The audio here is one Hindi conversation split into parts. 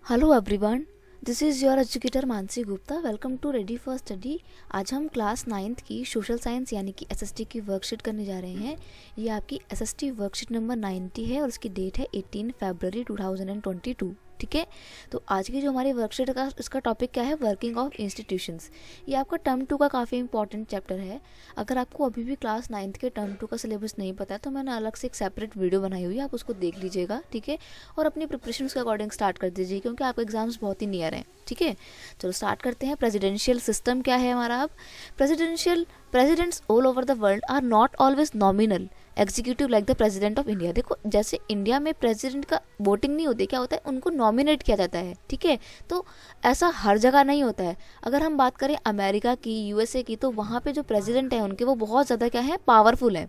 Hello everyone, this is your educator Mansi Gupta. Welcome to ready for study. आज हम क्लास 9th की सोशल साइंस यानी कि एसएसटी की वर्कशीट करने जा रहे हैं। ये आपकी एसएसटी वर्कशीट नंबर 90 है और इसकी डेट है 18 फरवरी 2022। ठीक है, तो आज की जो हमारी वर्कशीट का इसका टॉपिक क्या है, वर्किंग ऑफ इंस्टीट्यूशंस। ये आपका टर्म 2 का काफ़ी इंपॉर्टेंट चैप्टर है। अगर आपको अभी भी क्लास 9th के टर्म 2 का सिलेबस नहीं पता है तो मैंने अलग से एक सेपरेट वीडियो बनाई हुई है, आप उसको देख लीजिएगा। ठीक है, और अपनी प्रिपरेशन के अकॉर्डिंग स्टार्ट कर दीजिए क्योंकि आपके एग्जाम्स बहुत ही नियर हैं। ठीक है, चलो स्टार्ट करते हैं। प्रेसिडेंशियल सिस्टम क्या है हमारा। अब presidents all over the world are not always nominal executive like the president of India. देखो, जैसे इंडिया में प्रेसिडेंट का वोटिंग नहीं होती, क्या होता है, उनको नॉमिनेट किया जाता है। ठीक है, तो ऐसा हर जगह नहीं होता है। अगर हम बात करें अमेरिका की, यूएसए की, तो वहाँ पे जो प्रेसिडेंट है उनके वो बहुत ज़्यादा क्या है, पावरफुल है।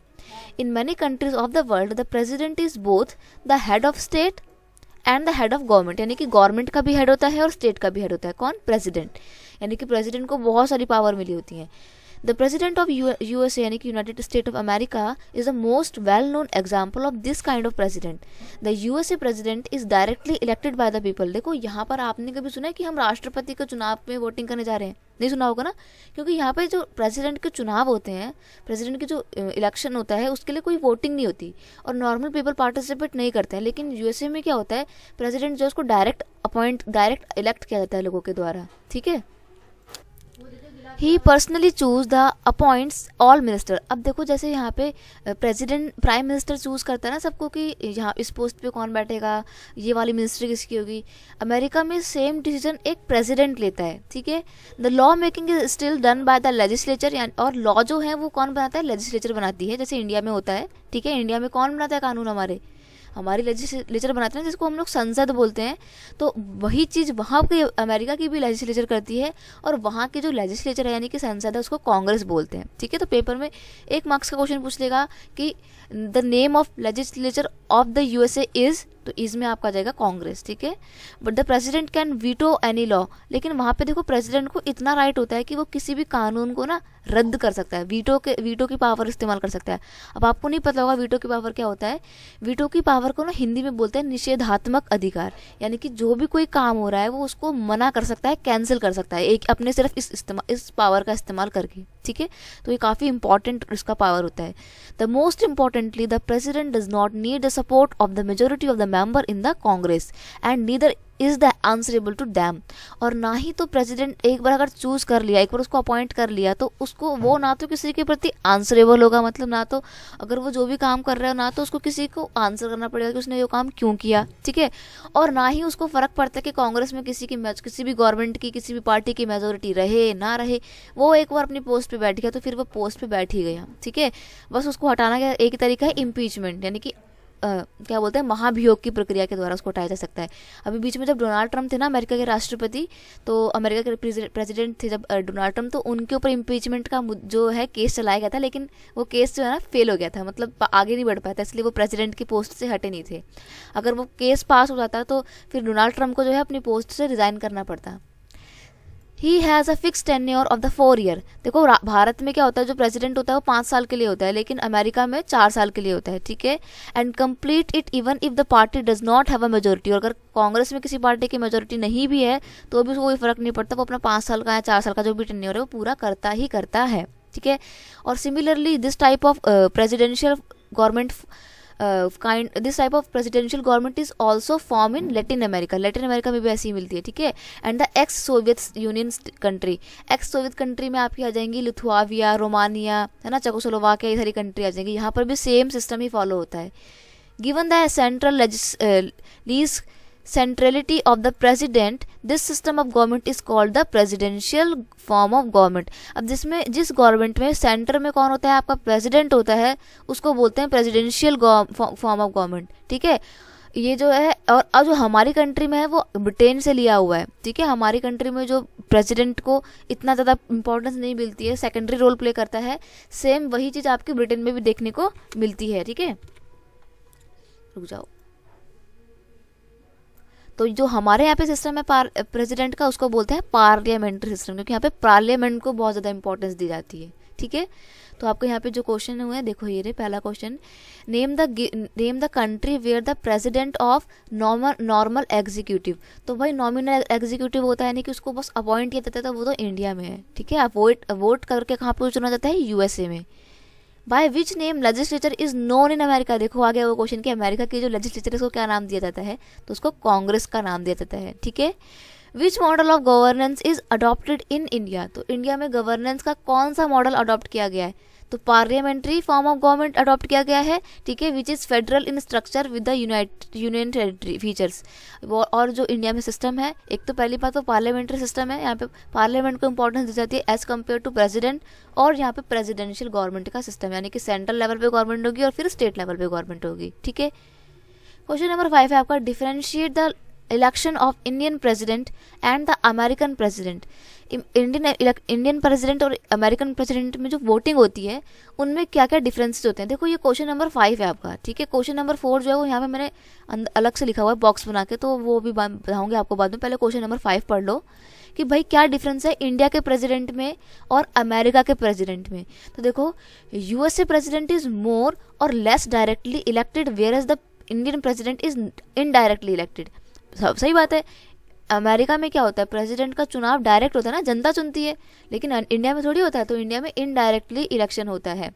In many countries of the world the president is both the head of state and the head of government, यानी कि गवर्नमेंट का भी हेड होता है और स्टेट का भी हेड होता है। कौन? प्रेसिडेंट। यानी कि प्रेसिडेंट को बहुत सारी पावर मिली होती है। The president of USA यानी कि United state of America is the most well known example of this kind of president. The USA president is directly elected by the people. देखो, यहाँ पर आपने कभी सुना है कि हम राष्ट्रपति के चुनाव में वोटिंग करने जा रहे हैं? नहीं सुना होगा ना, क्योंकि यहाँ पे जो प्रेसिडेंट के चुनाव होते हैं, प्रेसिडेंट के जो इलेक्शन होता है, उसके लिए कोई वोटिंग नहीं होती और नॉर्मल पीपल पार्टिसिपेट नहीं करते हैं। लेकिन यूएसए में क्या होता है, प्रेसिडेंट जो उसको डायरेक्ट इलेक्ट किया जाता है लोगों के द्वारा। ठीक है, he personally choose the appoints all minister. अब देखो, जैसे यहाँ पे प्रेसिडेंट प्राइम मिनिस्टर चूज करता है ना सबको कि यहाँ इस पोस्ट पे कौन बैठेगा, ये वाली मिनिस्ट्री किसकी होगी। अमेरिका में सेम डिसीजन एक प्रेसिडेंट लेता है। ठीक है, the law making is still done by the legislature, और लॉ जो है वो कौन बनाता है, लेजिस्लेचर बनाती है, जैसे इंडिया में होता है। ठीक है, इंडिया में कौन बनाता है कानून, हमारी लेजिस्लेचर बनाते हैं, जिसको हम लोग संसद बोलते हैं। तो वही चीज़ वहाँ के अमेरिका की भी लेजिस्लेचर करती है और वहाँ की जो लेजिस्लेचर है यानी कि संसद है उसको कांग्रेस बोलते हैं। ठीक है, तो पेपर में 1 मार्क्स का क्वेश्चन पूछ लेगा कि the name of legislature of the USA is, तो इसमें आपका जाएगा कांग्रेस। ठीक है, but the president can veto any law. लेकिन वहाँ पे देखो, प्रेसिडेंट को इतना राइट होता है कि वो किसी भी कानून को ना रद्द कर सकता है, वीटो की पावर इस्तेमाल कर सकता है। अब आपको नहीं पता होगा वीटो की पावर क्या होता है। वीटो की पावर को ना हिंदी में बोलते हैं निषेधात्मक अधिकार, यानी कि जो भी कोई काम हो रहा है वो उसको मना कर सकता है, कैंसिल कर सकता है, एक अपने सिर्फ इस पावर का इस्तेमाल करके। ठीक है, तो ये काफ़ी इंपॉर्टेंट इसका पावर होता है। The most importantly, the president does not need the support of the majority of the member in the Congress and neither is the answerable to them. और ना ही तो प्रेसिडेंट एक बार अगर चूज कर लिया, एक बार उसको अपॉइंट कर लिया, तो उसको वो ना तो किसी के प्रति आंसरेबल होगा, मतलब ना तो अगर वो जो भी काम कर रहा है ना तो उसको किसी को आंसर करना पड़ेगा कि उसने ये काम क्यों किया। ठीक है, और ना ही उसको फर्क पड़ता है कि कांग्रेस में किसी भी गवर्नमेंट की, किसी भी पार्टी की मेजोरिटी रहे ना रहे। वो एक बार अपनी पोस्ट पे बैठ गया तो फिर वो पोस्ट पे बैठ ही गया। ठीक है, बस उसको हटाना का एक तरीका है इम्पीचमेंट, यानी कि क्या बोलते हैं, महाभियोग की प्रक्रिया के द्वारा उसको हटाया जा सकता है। अभी बीच में जब डोनाल्ड ट्रम्प थे ना अमेरिका के राष्ट्रपति, तो अमेरिका के प्रेसिडेंट थे जब डोनाल्ड ट्रम्प, तो उनके ऊपर इम्पीचमेंट का जो है केस चलाया गया था, लेकिन वो केस जो है ना फेल हो गया था, मतलब आगे नहीं बढ़ पाया था, इसलिए वो प्रेसिडेंट की पोस्ट से हटे नहीं थे। अगर वो केस पास हो जाता तो फिर डोनाल्ड ट्रम्प को जो है अपनी पोस्ट से रिजाइन करना पड़ता। He has a fix tenure of the 4 year. देखो, भारत में क्या होता है, जो प्रेसिडेंट होता है वो 5 साल के लिए होता है, लेकिन अमेरिका में 4 साल के लिए होता है। ठीक है, and complete it even if the party does not have a majority. और अगर कांग्रेस में किसी पार्टी की मेजोरिटी नहीं भी है तो भी उसको कोई फर्क नहीं पड़ता, वो अपना 5 साल का या 4 साल का जो भी टेन्योर है वो पूरा करता ही करता है। ठीक है, और similarly this type of presidential government this type of presidential government is also form in Latin America. Latin America में भी ऐसी ही मिलती है। ठीक है, and the x Soviet union country, x Soviet country में आपकी आ जाएंगी लिथुआनिया, रोमानिया, है ना, चेकोस्लोवाकिया, ये सारी कंट्री आ जाएंगी। यहाँ पर भी सेम सिस्टम ही फॉलो होता है। Given the central lease centrality of the president, this system of government is called the presidential form of government। अब जिस गवर्नमेंट में सेंटर में कौन होता है, आपका प्रेसिडेंट होता है, उसको बोलते हैं प्रेसिडेंशियल फॉर्म ऑफ गवर्नमेंट। ठीक है, ये जो है, और अब जो हमारी कंट्री में है वो ब्रिटेन से लिया हुआ है। ठीक है, हमारी कंट्री में जो प्रेसिडेंट को इतना ज़्यादा इंपॉर्टेंस नहीं मिलती है, सेकेंडरी रोल प्ले करता है। सेम वही चीज़ आपकी ब्रिटेन में भी देखने को मिलती है। ठीक है, रुक जाओ। तो जो हमारे यहाँ पे सिस्टम है प्रेसिडेंट का, उसको बोलते हैं पार्लियामेंट्री सिस्टम, क्योंकि यहाँ पे पार्लियामेंट को बहुत ज़्यादा इंपॉर्टेंस दी जाती है। ठीक है। तो आपको यहाँ पे जो क्वेश्चन हुए हैं देखो, ये रहे पहला question, name the country where the president of normal executive. तो भाई नॉमिनल एग्जीक्यूटिव होता है, यानी कि उसको बस अपॉइंट किया जाता है, तो वो तो इंडिया में है, ठीक है। आप वोट करके कहाँ पर चुना जाता है, यूएसए में। By which name legislature is known in America. देखो आ गया वो क्वेश्चन कि अमेरिका की जो लेजिस्लेचर है उसको क्या नाम दिया जाता है, तो उसको कांग्रेस का नाम दिया जाता है, ठीक है। Which model of governance is adopted in India. तो इंडिया में गवर्नेंस का कौन सा मॉडल अडॉप्ट किया गया है, तो parliamentary form of government adopt किया गया है, ठीक है, which is federal in structure with the union territory features. और जो इंडिया में सिस्टम है, एक तो पहली बात तो पार्लियामेंट्री सिस्टम है, यहाँ पे पार्लियामेंट को इंपॉर्टेंस दी जाती है एज कम्पेयर टू प्रेसिडेंट, और यहाँ पे प्रेसिडेंशियल गवर्नमेंट का सिस्टम, यानी कि सेंट्रल लेवल पे गवर्नमेंट होगी और फिर स्टेट लेवल पे गवर्नमेंट होगी, ठीक है। क्वेश्चन नंबर 5 है आपका, differentiate the election of Indian president and the American president. Indian president और अमेरिकन प्रेसिडेंट में जो वोटिंग होती है उनमें क्या क्या डिफरेंसेस होते हैं। देखो ये क्वेश्चन नंबर 5 है आपका, ठीक है। क्वेश्चन नंबर 4 जो है वो यहाँ पे मैंने अलग से लिखा हुआ है बॉक्स बना के, तो वो भी बताऊंगी आपको बाद में। पहले क्वेश्चन नंबर 5 पढ़ लो कि भाई क्या डिफरेंस है इंडिया के प्रेसिडेंट में और अमेरिका के प्रेसिडेंट में। तो देखो यूएसए प्रेसिडेंट इज मोर और less directly elected, whereas the Indian president is indirectly elected. सही बात है। अमेरिका में क्या होता है, प्रेसिडेंट का चुनाव डायरेक्ट होता है ना, जनता चुनती है, लेकिन इंडिया में थोड़ी होता है, तो इंडिया में इनडायरेक्टली इलेक्शन होता है।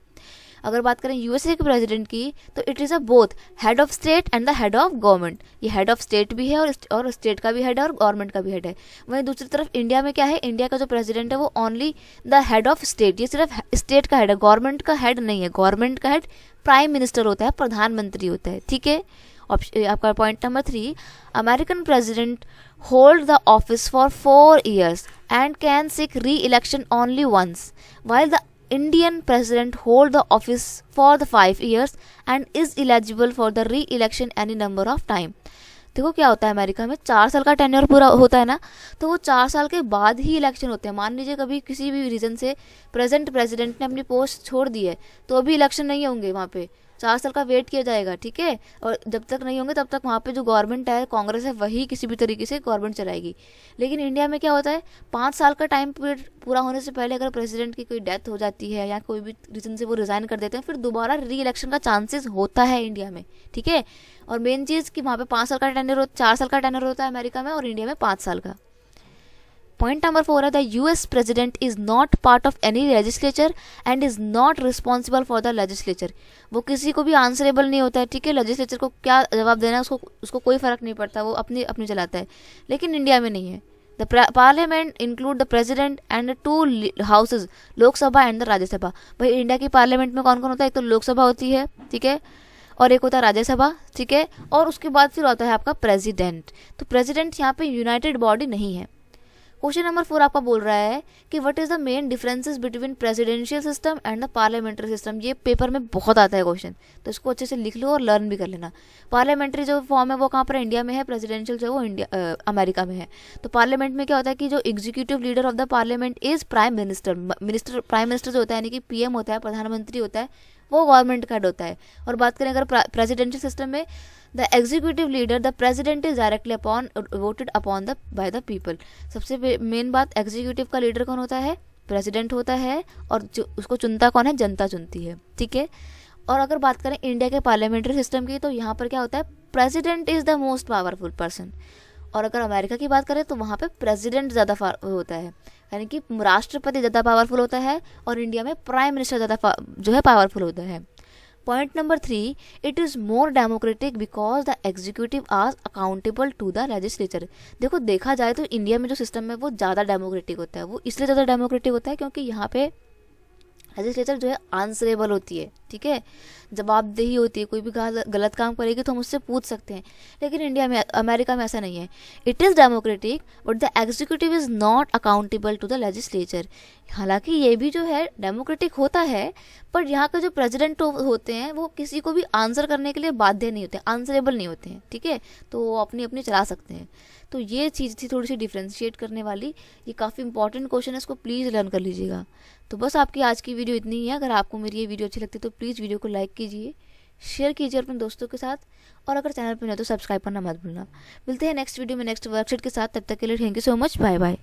अगर बात करें यूएसए के प्रेसिडेंट की, तो it is a both head of state and the head of government. ये हेड ऑफ स्टेट भी है और स्टेट का भी हेड है और गवर्नमेंट का भी हेड है। वहीं दूसरी तरफ इंडिया में क्या है, इंडिया का जो प्रेसिडेंट है वो only the head of state, ये सिर्फ स्टेट का हेड है, गवर्नमेंट का हेड नहीं है। गवर्नमेंट का हेड प्राइम मिनिस्टर होता है, प्रधानमंत्री होता है, ठीक है। आपका point number 3, American president hold the office for 4 years and can seek re-election only once, while the Indian president hold the office for the 5 years and is eligible for the re-election any number of time। देखो क्या होता है अमेरिका में, 4 साल का टेन्योर पूरा होता है ना, तो वो 4 साल के बाद ही इलेक्शन होते हैं। मान लीजिए कभी किसी भी रीज़न से प्रेजेंट प्रेसिडेंट ने अपनी पोस्ट छोड़ दी है, तो अभी इलेक्शन नहीं होंगे वहाँ पे, 4 साल का वेट किया जाएगा, ठीक है। और जब तक नहीं होंगे तब तक वहाँ पे जो गवर्नमेंट है, कांग्रेस है, वही किसी भी तरीके से गवर्नमेंट चलाएगी। लेकिन इंडिया में क्या होता है, 5 साल का टाइम पीरियड पूरा होने से पहले अगर प्रेसिडेंट की कोई डेथ हो जाती है या कोई भी रीज़न से वो रिज़ाइन कर देते हैं, फिर दोबारा री इलेक्शन का चांसेस होता है इंडिया में, ठीक है। और मेन चीज़ कि वहाँ पे 5 साल का टेन्योर 4 साल का टेन्योर होता है अमेरिका में, और इंडिया में 5 साल का। पॉइंट नंबर 4 है, the US president is not part of any legislature and is not responsible for the legislature. वो किसी को भी आंसरेबल नहीं होता है, ठीक है। लेजिस्लेचर को क्या जवाब देना है उसको कोई फर्क नहीं पड़ता, वो अपनी चलाता है। लेकिन इंडिया में नहीं है। The parliament include the president and 2 houses, Lok Sabha and the Rajya Sabha. भाई इंडिया की पार्लियामेंट में कौन कौन होता है, एक तो लोकसभा होती है, ठीक है, और एक होता है राज्यसभा, ठीक है, और उसके बाद फिर होता है आपका प्रेसिडेंट। तो प्रेसिडेंट यहाँ पे यूनाइटेड बॉडी नहीं है। क्वेश्चन नंबर 4 आपका बोल रहा है कि what is the main differences between presidential system and the parliamentary system. ये पेपर में बहुत आता है क्वेश्चन, तो इसको अच्छे से लिख लो और लर्न भी कर लेना। पार्लियामेंट्री जो फॉर्म है वो कहाँ पर, इंडिया में है। प्रेसिडेंशियल जो है वो इंडिया अमेरिका में है। तो पार्लियामेंट में क्या होता है कि जो executive leader of the parliament is prime minister. Prime minister जो होता है यानी कि पीएम होता है, प्रधानमंत्री होता है, वो गवर्नमेंट का हेड होता है। और बात करें अगर प्रेसिडेंशियल सिस्टम में, the executive leader the president is directly voted upon the by the people. सबसे मेन बात, एग्जीक्यूटिव का लीडर कौन होता है, प्रेसिडेंट होता है, और जो उसको चुनता कौन है, जनता चुनती है, ठीक है। और अगर बात करें इंडिया के पार्लियामेंट्री सिस्टम की, तो यहाँ पर क्या होता है, president is the most powerful person. और अगर अमेरिका की बात करें तो वहाँ पे प्रेसिडेंट ज़्यादा होता है, यानी कि राष्ट्रपति ज़्यादा पावरफुल होता है, और इंडिया में प्राइम मिनिस्टर ज़्यादा जो है पावरफुल होता है। Point number 3, it is more democratic because the executive are accountable to the legislature. देखो देखा जाए तो इंडिया में जो सिस्टम है वो ज़्यादा डेमोक्रेटिक होता है। वो इसलिए ज़्यादा डेमोक्रेटिक होता है क्योंकि यहाँ पे लेजिस्लेचर जो है आंसरेबल होती है, ठीक है, जवाबदेही होती है। कोई भी गलत काम करेगी तो हम उससे पूछ सकते हैं। लेकिन इंडिया में, अमेरिका में ऐसा नहीं है। It is democratic but the executive is not accountable to the legislature. हालांकि ये भी जो है डेमोक्रेटिक होता है, पर यहाँ के जो प्रेसिडेंट होते हैं वो किसी को भी आंसर करने के लिए बाध्य नहीं होते, आंसरेबल नहीं होते हैं, ठीक है, तो वो अपनी अपनी चला सकते हैं। तो ये चीज़ थी थोड़ी सी डिफ्रेंशिएट करने वाली। ये काफ़ी इंपॉर्टेंट क्वेश्चन है, इसको प्लीज़ लर्न कर लीजिएगा। तो बस आपकी आज की वीडियो इतनी ही है। अगर आपको मेरी ये वीडियो अच्छी लगती है तो प्लीज़ वीडियो को लाइक कीजिए, शेयर कीजिए अपने दोस्तों के साथ, और अगर चैनल पर नहीं तो सब्सक्राइब करना मत भूलना। मिलते हैं नेक्स्ट वीडियो में नेक्स्ट वर्कशीट के साथ। तब तक के लिए thank you so much, bye bye.